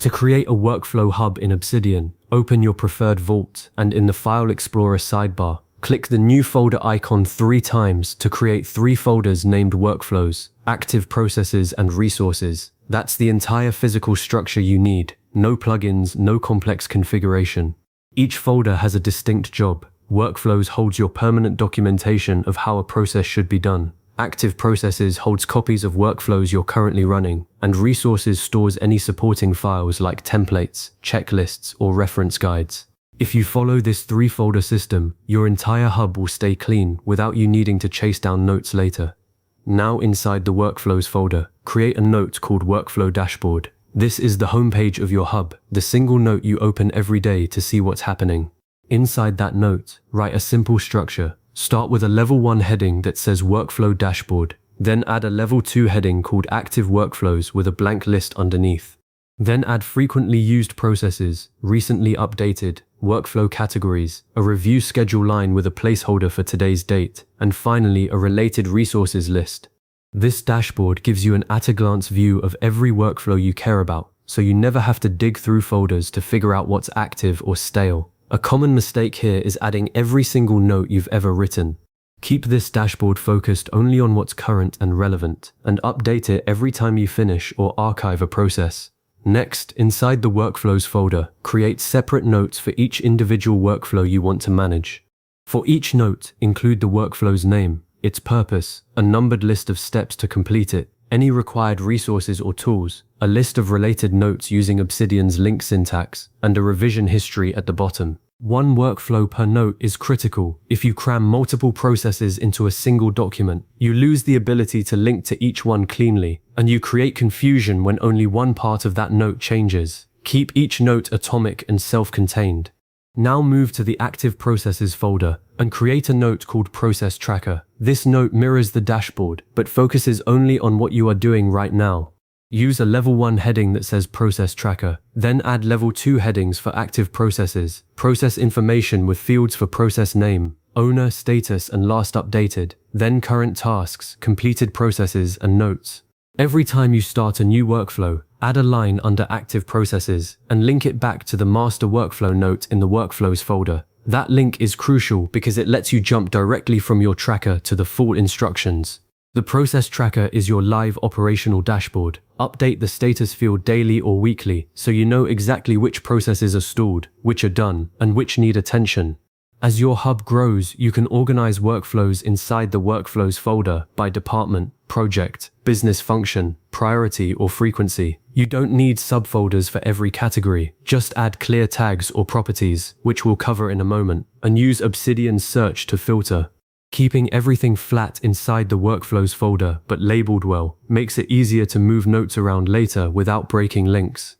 To create a workflow hub in Obsidian, open your preferred vault and in the File Explorer sidebar, click the new folder icon 3 times to create 3 folders named Workflows, Active Processes and Resources. That's the entire physical structure you need. No plugins, no complex configuration. Each folder has a distinct job. Workflows holds your permanent documentation of how a process should be done. Active Processes holds copies of workflows you're currently running, and Resources stores any supporting files like templates, checklists, or reference guides. If you follow this 3-folder system, your entire hub will stay clean without you needing to chase down notes later. Now inside the Workflows folder, create a note called Workflow Dashboard. This is the homepage of your hub, the single note you open every day to see what's happening. Inside that note, write a simple structure. Start with a level 1 heading that says Workflow Dashboard. Then add a level 2 heading called Active Workflows with a blank list underneath. Then add frequently used processes, recently updated, workflow categories, a review schedule line with a placeholder for today's date, and finally a related resources list. This dashboard gives you an at-a-glance view of every workflow you care about, so you never have to dig through folders to figure out what's active or stale. A common mistake here is adding every single note you've ever written. Keep this dashboard focused only on what's current and relevant, and update it every time you finish or archive a process. Next, inside the Workflows folder, create separate notes for each individual workflow you want to manage. For each note, include the workflow's name, its purpose, a numbered list of steps to complete it, any required resources or tools, a list of related notes using Obsidian's link syntax, and a revision history at the bottom. 1 workflow per note is critical. If you cram multiple processes into a single document, you lose the ability to link to each one cleanly, and you create confusion when only one part of that note changes. Keep each note atomic and self-contained. Now move to the Active Processes folder and create a note called Process Tracker. This note mirrors the dashboard, but focuses only on what you are doing right now. Use a level 1 heading that says Process Tracker, then add level 2 headings for active processes, process information with fields for process name, owner, status, and last updated, then current tasks, completed processes, and notes. Every time you start a new workflow, add a line under Active Processes and link it back to the master workflow note in the Workflows folder. That link is crucial because it lets you jump directly from your tracker to the full instructions. The Process Tracker is your live operational dashboard. Update the status field daily or weekly so you know exactly which processes are stalled, which are done, and which need attention. As your hub grows, you can organize workflows inside the Workflows folder by department, project, business function, priority, or frequency. You don't need subfolders for every category. Just add clear tags or properties, which we'll cover in a moment, and use Obsidian Search to filter. Keeping everything flat inside the Workflows folder, but labeled well, makes it easier to move notes around later without breaking links.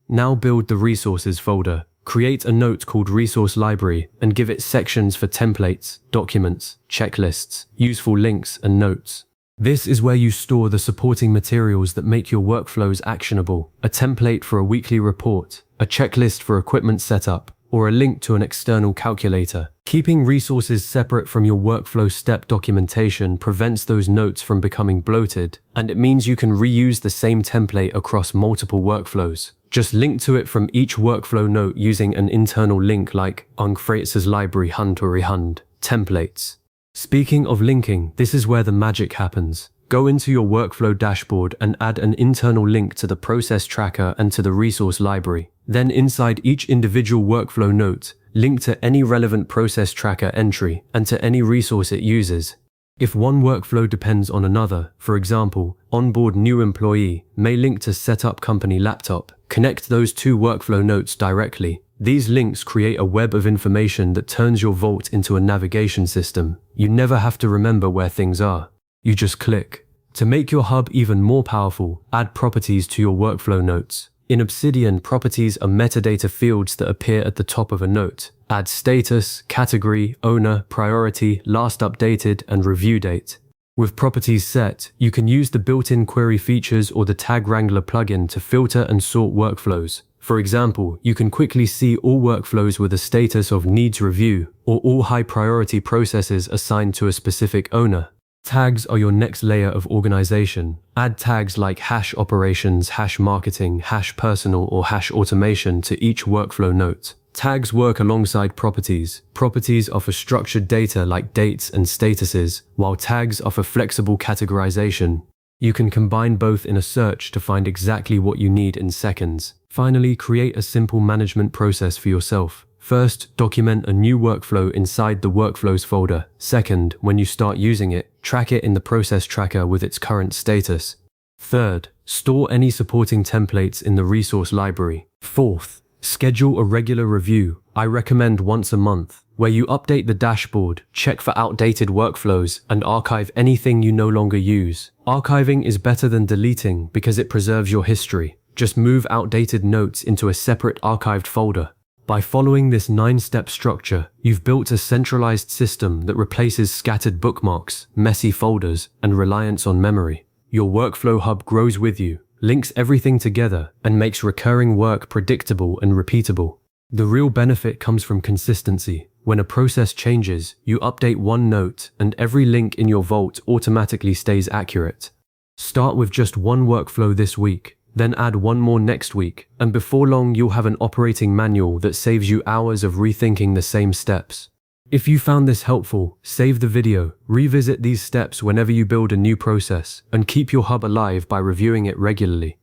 Now build the Resources folder. Create a note called Resource Library and give it sections for templates, documents, checklists, useful links, and notes. This is where you store the supporting materials that make your workflows actionable, a template for a weekly report, a checklist for equipment setup, or a link to an external calculator. Keeping resources separate from your workflow step documentation prevents those notes from becoming bloated, and it means you can reuse the same template across multiple workflows. Just link to it from each workflow note using an internal link like Angfreitz's library Hund templates. Speaking of linking, this is where the magic happens. Go into your workflow dashboard and add an internal link to the process tracker and to the resource library. Then inside each individual workflow note, link to any relevant process tracker entry and to any resource it uses. If one workflow depends on another, for example, onboard new employee may link to setup company laptop, connect those 2 workflow notes directly. These links create a web of information that turns your vault into a navigation system. You never have to remember where things are. You just click. To make your hub even more powerful, add properties to your workflow notes. In Obsidian, properties are metadata fields that appear at the top of a note. Add status, category, owner, priority, last updated, and review date. With properties set, you can use the built-in query features or the Tag Wrangler plugin to filter and sort workflows. For example, you can quickly see all workflows with a status of needs review, or all high-priority processes assigned to a specific owner. Tags are your next layer of organization. Add tags like hash operations, hash marketing, hash personal, or hash automation to each workflow note. Tags work alongside properties. Properties offer structured data like dates and statuses, while tags offer flexible categorization. You can combine both in a search to find exactly what you need in seconds. Finally, create a simple management process for yourself. First, document a new workflow inside the Workflows folder. Second, when you start using it, track it in the process tracker with its current status. Third, store any supporting templates in the resource library. Fourth, schedule a regular review. I recommend once a month, where you update the dashboard, check for outdated workflows, and archive anything you no longer use. Archiving is better than deleting because it preserves your history. Just move outdated notes into a separate archived folder. By following this 9-step structure, you've built a centralized system that replaces scattered bookmarks, messy folders, and reliance on memory. Your workflow hub grows with you, links everything together, and makes recurring work predictable and repeatable. The real benefit comes from consistency. When a process changes, you update one note, and every link in your vault automatically stays accurate. Start with just one workflow this week, then add one more next week, and before long you'll have an operating manual that saves you hours of rethinking the same steps. If you found this helpful, save the video, revisit these steps whenever you build a new process, and keep your hub alive by reviewing it regularly.